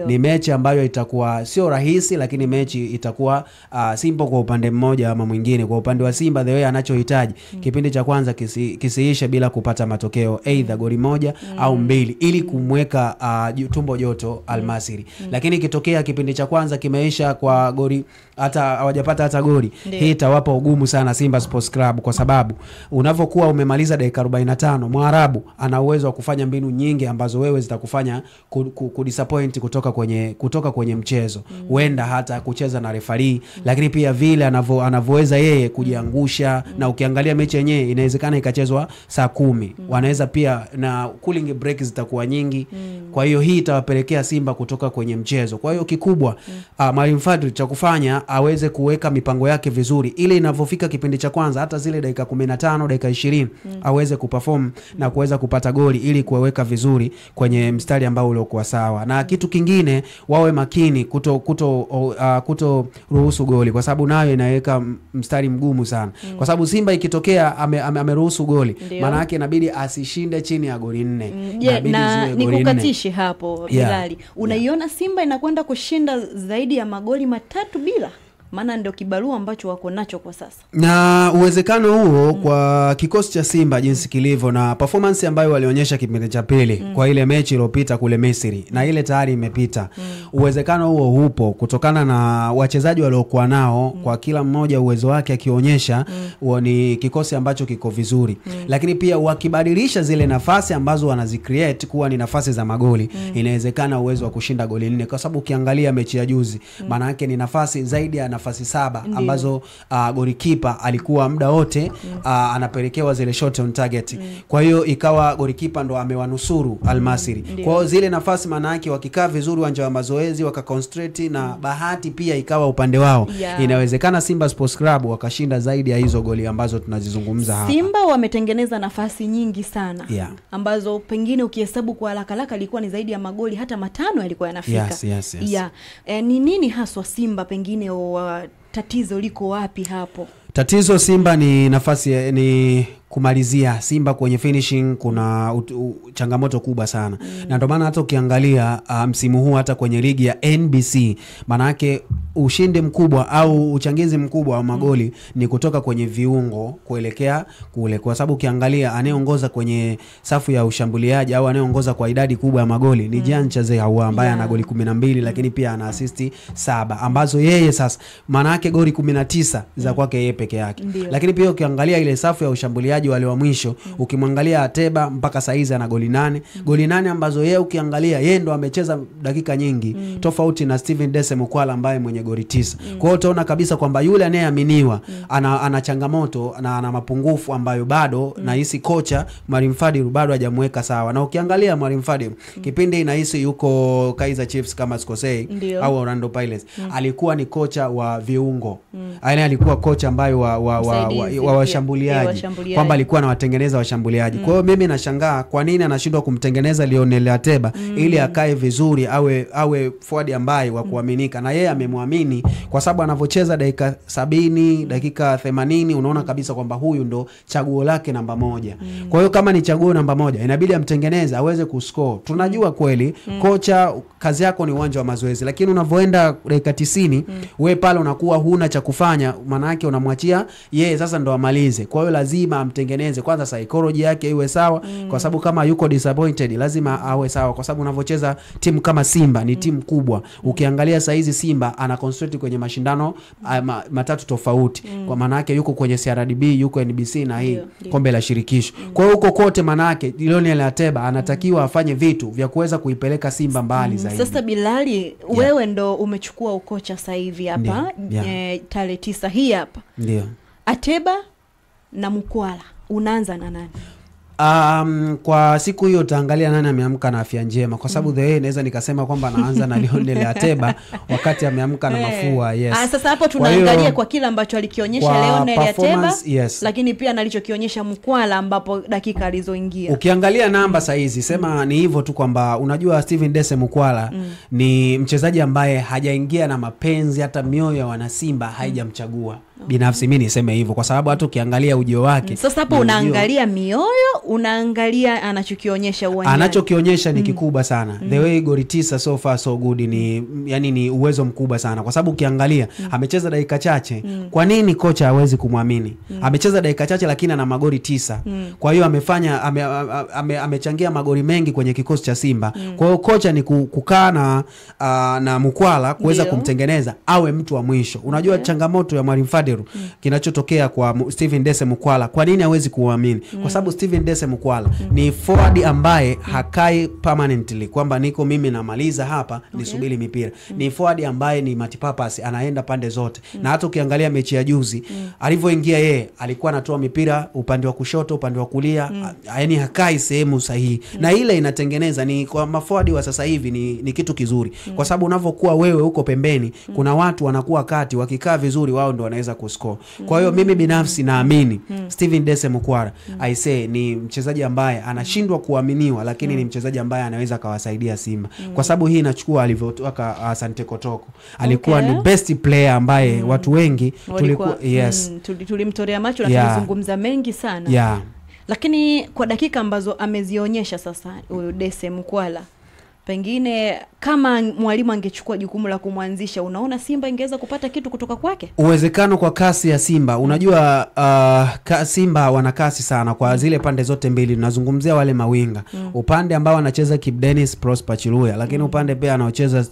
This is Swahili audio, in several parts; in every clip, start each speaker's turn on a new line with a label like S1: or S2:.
S1: Ni mechi ambayo itakuwa sio rahisi, lakini mechi itakuwa simple kwa upande mmoja ama mwingine. Kwa upande wa Simba the way anachohitaji kipindi cha kwanza kisiishe bila kupata matokeo, either goli moja au mbili, ili kumweka tumbo joto Al-Masry. Lakini kitokea kipindi cha kwanza kimeisha kwa goli, hata hawajapata hata goli, hii itawapa ugumu sana Simba Sports Club, kwa sababu unavokuwa umemaliza dakika 45, Mwarabu ana uwezo wa kufanya mbinu nyingi ambazo wewe zitakufanya kudisappoint kutoka kwenye mchezo. Huenda hata kucheza na referee, lakini pia vile anavoweza yeye kujiangusha. Na ukiangalia mechi yenyewe inawezekana ikachezwa saa 10. Wanaweza pia na cooling breaks zitakuwa nyingi. Kwa hiyo hii itawapelekea Simba kutoka kwenye mchezo. Kwa hiyo kikubwa Mwalimu Fadlu cha kufanya aweze kuweka mipango yake vizuri, ili inavofika kipindi cha kwanza hata zile dakika 15, dakika 20 aweze kuperform na kuweza kupata goli, ili kuweka vizuri kwenye mstari ambao uliokuwa sawa. Na kitu kingine, wawe makini kuto ruhusu goli, kwa sababu nayo inaweka mstari mgumu sana. Kwa sababu Simba ikitokea ameruhusu goli, maana yake inabidi asishinde chini ya goli 4.
S2: Na nikukatishe hapo Bilali. Unaiona Simba inakwenda kushinda zaidi ya magoli 3 bila? Maana ndio kibarua ambacho wako nacho kwa sasa.
S1: Na uwezekano huo kwa kikosi cha Simba jinsi kilivyo na performance ambayo walionyesha kipindi cha pili kwa ile mechi iliyopita kule Misri, na ile tayari imepita. Uwezekano huo upo kutokana na wachezaji waliokuwa nao, kwa kila mmoja uwezo wake akionyesha, ni kikosi ambacho kiko vizuri. Lakini pia wakibadilisha zile nafasi ambazo wanazicreate kuwa ni nafasi za magoli, inawezekana uwezo wa kushinda goli 4, kwa sababu ukiangalia mechi ya juzi, maana yake ni nafasi zaidi ya nafasi 7 ambazo golikipa alikuwa muda wote anapelekewa zile shot on target. Kwa hiyo ikawa golikipa ndo amewanusuru Al-Masry. Kwa hiyo zile nafasi maana yake wakikaa vizuri uwanja wa mazoezi wakaconcentrate, na bahati pia ikawa upande wao, inawezekana Simba Sports Club wakashinda zaidi ya hizo goli ambazo tunazizungumza hapa.
S2: Simba wametengeneza nafasi nyingi sana ambazo pengine ukihesabu kwa haraka ilikuwa ni zaidi ya magoli hata 5 yalikuwa yanafika.
S1: Yes.
S2: Ni nini haswa Simba pengine tatizo liko wapi hapo?
S1: Tatizo Simba ni nafasi ni kumalizia. Simba kwenye finishing kuna changamoto kubwa sana. Na ndio maana hata ukiangalia msimu huu hata kwenye ligi ya NBC, maana yake ushindi mkubwa au uchangizi mkubwa wa magoli ni kutoka kwenye viungo kuelekea kule. Kwa sababu ukiangalia anayeongoza kwenye safu ya ushambuliaji au anayeongoza kwa idadi kubwa ya magoli ni Jean Chazeaua ambaye ana goli 12, lakini pia ana assist 7 ambazo yeye sasa maana yake goli 19 za kwake yeye peke yake. Lakini pia ukiangalia ile safu ya ushambuliaji wale wa mwisho, ukimwangalia Ateba mpaka saizi ana goli 8. Goli 8 ambazo yeye ukiangalia yeye ndo amecheza dakika nyingi, tofauti na Steven Dese Mukwala ambaye mwenye goli 9. Kwa hiyo utaona kabisa kwamba yule anayeaminiwa ana changamoto na ana mapungufu ambayo bado nahisi kocha Mwalimu Fadlu bado hajamweka sawa. Na ukiangalia Mwalimu Fadlu kipindi inahisi yuko Kaizer Chiefs kama sikosei au Orlando Pirates, alikuwa ni kocha wa viungo. Alikuwa kocha ambaye wa washambuliaji, kwamba alikuwa anawatengeneza washambuliaji. Kwa hiyo mimi nashangaa kwa nini anashindwa kumtengeneza Lionel Ateba ili akae vizuri, awe forward ambaye wa kuaminika. Na yeye amemwamini kwa sababu anavocheza dakika 70, dakika 80, unaona kabisa kwamba huyu ndo chaguo lake namba 1. Kwa hiyo kama ni chaguo namba 1, inabidi amtengeneze aweze kuscore. Tunajua kweli kocha kazi yako ni uwanja wa mazoezi, lakini unavoenda dakika 90 wewe pale unakuwa huna cha kufanya, maana yake unamwachia yeye sasa ndo amalize. Kwa hiyo lazima amtengeneze kwanza psychology yake iwe sawa, kwa sababu kama yuko disappointed lazima awe sawa, kwa sababu unavocheza timu kama Simba ni timu kubwa. Ukiangalia saa hizi Simba ana concentrate kwenye mashindano matatu tofauti, kwa maana yake yuko kwenye CRDB, yuko NBC na hii kombe la shirikisho. Kwa hiyo huko kote maana yake Lionel Ateba anatakiwa afanye vitu vya kuweza kuipeleka Simba mbali zaidi.
S2: Sasa Bilali, wewe ndo umechukua ukocha sasa hivi hapa tarehe 9 hii hapa.
S1: Ndio.
S2: Ateba na Mukwala, unaanza na nani?
S1: Kwa siku hiyo utaangalia nani ameamka na afya njema, kwa sababu the way naweza nikasema kwamba naanza na Lionel Ateba wakati ameamka na mafua.
S2: Sasa hapo tunaangalia kwa kila ambacho alikionyesha Lionel Ateba, lakini pia analichokionyesha Mukwala ambapo dakika alizoingia.
S1: Ukiangalia namba saa hizi sema ni hivyo tu, kwamba unajua Steven Dese Mukwala ni mchezaji ambaye hajaingia na mapenzi, hata mioyo ya wana Simba haijamchagua. Binafsi mimi niseme hivyo kwa sababu hata ukiangalia ujio wake.
S2: Sasa hapo unaangalia mioyo, unaangalia anachokionyesha uwanjani.
S1: Anachokionyesha ni kikubwa sana. The way goli 9 so far so good ni uwezo mkubwa sana kwa sababu ukiangalia amecheza dakika chache. Kwa nini kocha hawezi kumwamini? Amecheza dakika chache lakini ana magoli 9. Kwa hiyo amechangia magoli mengi kwenye kikosi cha Simba. Kwa hiyo kocha ni kukaa na Mukwala kuweza kumtengeneza awe mtu wa mwisho. Unajua changamoto ya Mwalimu Fadlu kinachotokea kwa Steven Dese Mukwala, kwa nini hawezi kuamini? Kwa sababu Steven Dese Mukwala ni forward ambaye hakai permanently kwamba niko mimi namaliza hapa nisubiri mipira. Ni forward ambaye ni multipurpose, anaenda pande zote. Na hata ukiangalia mechi ya juzi alivyoingia yeye alikuwa anatoa mipira upande wa kushoto, upande wa kulia, yaani hakai sehemu sahihi. Na ile inatengeneza ni kwa maforward wa sasa hivi ni kitu kizuri. Kwa sababu unavyokuwa wewe huko pembeni, kuna watu wanakuwa kati, wakikaa vizuri wao ndio wanaweza kuscore. Kwa hiyo mimi binafsi naamini Steven Dese Mukwala I say ni mchezaji ambaye anashindwa kuaminiwa, lakini ni mchezaji ambaye anaweza kawasaidia Simba. Kwa sababu hii inachukua alivyotoka Asante Kotoko. Alikuwa ni best player ambaye watu wengi
S2: tulimtolea macho na tulizungumza mengi sana. Lakini kwa dakika ambazo amezionyesha sasa huyo Dese Mukwala, pengine kama mwalimu angechukua jukumu la kumwanzisha, unaona Simba ingeweza kupata kitu kutoka kwake?
S1: Uwezekano kwa kasi ya Simba. Unajua Simba wana kasi sana kwa zile pande zote mbili. Tunazungumzia wale mawinga. Upande ambao anacheza Kip Dennis, Prosper Chiluya, lakini upande pia anaocheza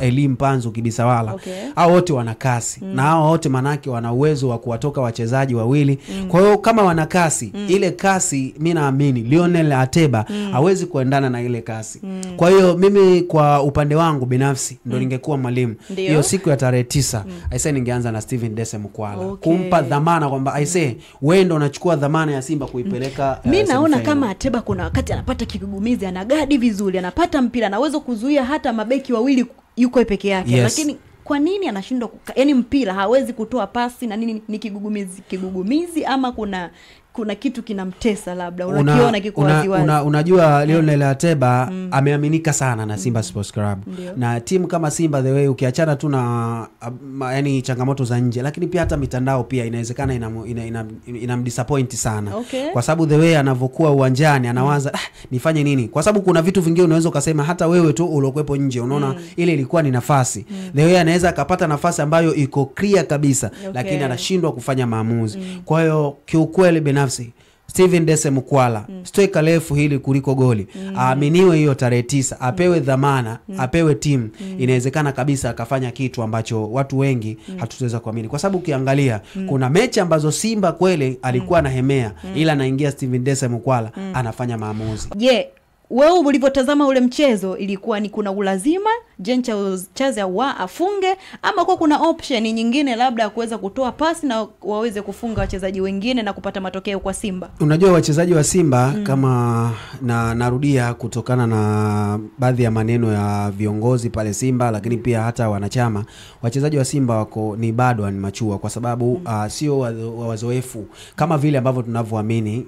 S1: Elim Panzu Kibisawala. Hao wote wana kasi. Na hao wote manake wana uwezo wa kuwatoka wachezaji wawili. Kwa hiyo kama wana kasi, ile kasi mimi naamini Lionel Ateba hawezi kuendana na ile kasi. Kwa hiyo mimi kwa upande wangu binafsi ndo ningekuwa mwalimu hiyo siku ya tarehe 9 I say ningeanza na Steven Dese Mukwala, kumpa dhamana kwamba I say wewe ndo unachukua dhamana ya Simba kuipeleka.
S2: Mimi naona kama Ateba kuna wakati anapata kigugumizi, anagadi vizuri, anapata mpira, anaweza kuzuia hata mabeki wawili yuko peke yake. Lakini kwa nini anashindwa yaani mpira hawezi kutoa pasi na nini? Ni kigugumizi ama kuna kitu kinamtesa labda unakiona kiko waziwazi?
S1: Unajua Lionel Ateba ameaminika sana na Simba Sports Club. Na timu kama Simba the way ukiachana tu na yani changamoto za nje, lakini pia hata mitandao pia inawezekana inamdisappoint sana. Kwa sababu the way anavyokuwa uwanjani anawaza nifanye nini? Kwa sababu kuna vitu vingine unaweza kusema hata wewe tu uliokuepo nje unaona ile ilikuwa ni nafasi. The way anaweza akapata nafasi ambayo iko clear kabisa, lakini anashindwa kufanya maamuzi. Kwa hiyo kiukweli binafsi Steven Dese Mukwala stoika refu hili kuliko goli. Aaminiwe hiyo tarehe 9, apewe dhamana, apewe timu. Inawezekana kabisa akafanya kitu ambacho watu wengi hatutaweza kuamini. Kwa sababu ukiangalia kuna mechi ambazo Simba kweli alikuwa anahemea, ila anaingia Steven Dese Mukwala anafanya maamuzi.
S2: Wewe ulivyotazama ule mchezo ilikuwa ni kuna ulazima Chaza afunge ama kwa kuna option nyingine labda ya kuweza kutoa pasi na waweze kufunga wachezaji wengine na kupata matokeo kwa Simba?
S1: Unajua wachezaji wa Simba kama narudia kutokana na baadhi ya maneno ya viongozi pale Simba, lakini pia hata wanachama, wachezaji wa Simba wako ni bado ni machua kwa sababu sio wazoefu kama vile ambavyo tunavyoamini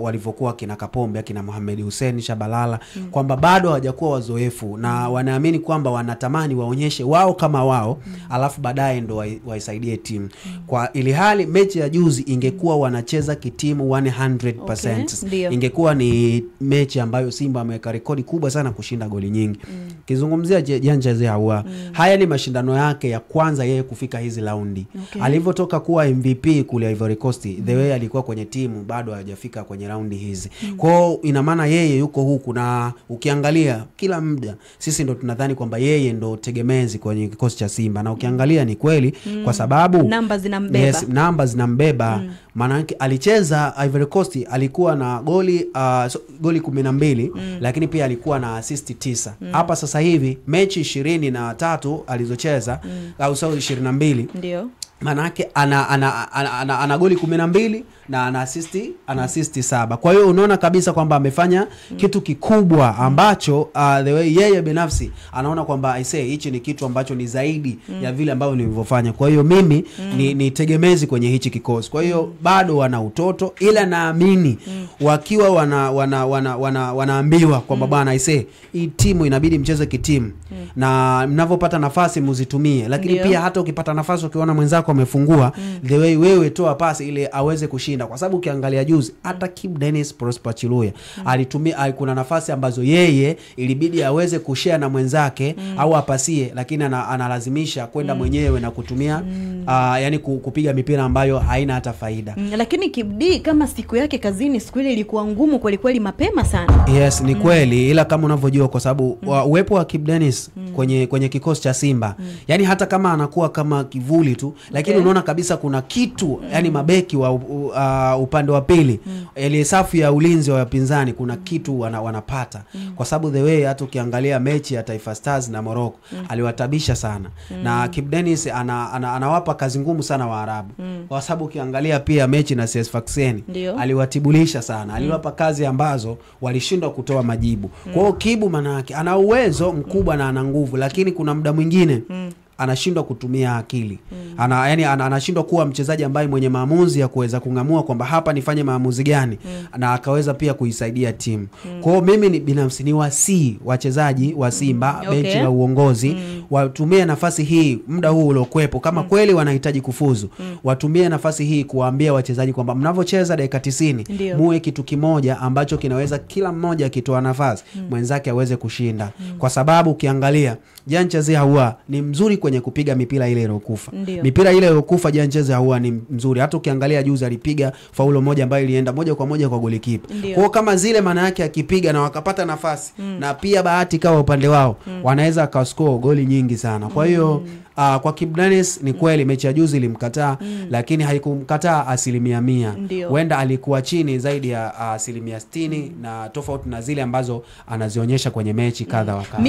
S1: walivyokuwa kina Kapombe, kina Mohamed Hussein Shabalala, kwamba bado hawajakuwa wazoefu na wanaamini kwamba wanatamani waonyeshe wao kama wao, alafu baadaye ndo waisaidie timu. Kwa ili hali mechi ya juzi ingekuwa wanacheza kitimu 100%, ingekuwa ni mechi ambayo Simba ameweka rekodi kubwa sana kushinda goli nyingi. Kizungumzia Janja Zeaua, haya ni mashindano yake ya kwanza yeye kufika hizi raundi. Alivyotoka kuwa MVP kule Ivory Coast, the way alikuwa kwenye timu bado hajafika kwenye raundi hizi. Kwa ina maana yeye yuko huku, na ukiangalia kila muda sisi ndo tunadhani kwamba yeye ndo tegemezi kwenye kikosi cha Simba, na ukiangalia ni kweli kwa sababu
S2: namba zinambeba.
S1: Namba zinambeba. Maana yake alicheza Ivory Coast alikuwa na goli 12 lakini pia alikuwa na assist 9. Hapa sasa hivi mechi 23 alizocheza au 22
S2: ndio
S1: maana yake ana goli 12 na ana assist 7. Kwa hiyo unaona kabisa kwamba amefanya kitu kikubwa ambacho the way yeye binafsi anaona kwamba I say hichi ni kitu ambacho ni zaidi ya vile ambavyo nilivyofanya. Kwa hiyo mimi ni tegemezi kwenye hichi kikosi. Kwa hiyo bado wana utoto, ila naamini wakiwa wanaambiwa kwamba bwana I say hii timu inabidi mcheze kitimu na mnavopata nafasi muzitumie, lakini pia hata ukipata nafasi ukiona mwenzako mpaka umefungua, the way wewe toa pasi ile aweze kushinda, kwa sababu ukiangalia juzi hata Kibu Denis Prosper Chiluya alitumia, kuna nafasi ambazo yeye ilibidi aweze kushare na mwenzake au apasie, lakini analazimisha kwenda mwenyewe na kutumia yani kupiga mipira ambayo haina hata faida.
S2: Lakini Kibu D kama siku yake kazini siku ile ilikuwa ngumu kweli kweli mapema sana.
S1: Yes, ni kweli, ila kama unavyojua kwa sababu uwepo wa Kibu Denis kwenye kikosi cha Simba, yani hata kama anakuwa kama kivuli tu, lakini unaona kabisa kuna kitu, yani mabeki wa upande wa pili, ile safu ya ulinzi wa wapinzani kuna kitu wanapata, kwa sababu the way hata ukiangalia mechi ya Taifa Stars na Morocco aliwatabisha sana, na Kibu Denis anawapa kazi ngumu sana Waarabu, kwa sababu ukiangalia pia mechi na CS Sfaxien aliwatibulisha sana, aliwapa kazi ambazo walishindwa kutoa majibu. Kwa hiyo Kibu manake ana uwezo mkubwa na ana nguvu, lakini kuna muda mwingine anashindwa kutumia akili. Anashindwa kuwa mchezaji ambaye mwenye maamuzi ya kuweza kungamua kwamba hapa nifanye maamuzi gani, na akaweza pia kuisaidia timu. Kwa hiyo mimi binafsi ni wasi wachezaji wa Simba, benchi la uongozi, watumie nafasi hii muda huu uliokuepo, kama kweli wanahitaji kufuzu, watumie nafasi hii kuwaambia wachezaji kwamba mnavocheza dakika 90 muwe kitu kimoja ambacho kinaweza kila mmoja akitoa nafasi mwenzake aweze kushinda, kwa sababu ukiangalia Jean Charles Ahoua ni mzuri kwenye kupiga mipira ile iliyokufa. Mipira ile iliyokufa Jean Charles Ahoua ni mzuri. Hata ukiangalia juzi alipiga faulo moja ambayo ilienda moja kwa moja kwa golikipa. Kwa kama zile maana yake akipiga na wakapata nafasi na pia bahati kawa upande wao, wanaweza akascore goli nyingi sana. Kwa hiyo kwa Kibu Denis ni kweli mechi ya juzi ilimkataa, lakini haikumkataa 100%. Huenda alikuwa chini zaidi ya 60%, na tofauti na zile ambazo anazionyesha kwenye mechi kadha wa kadha.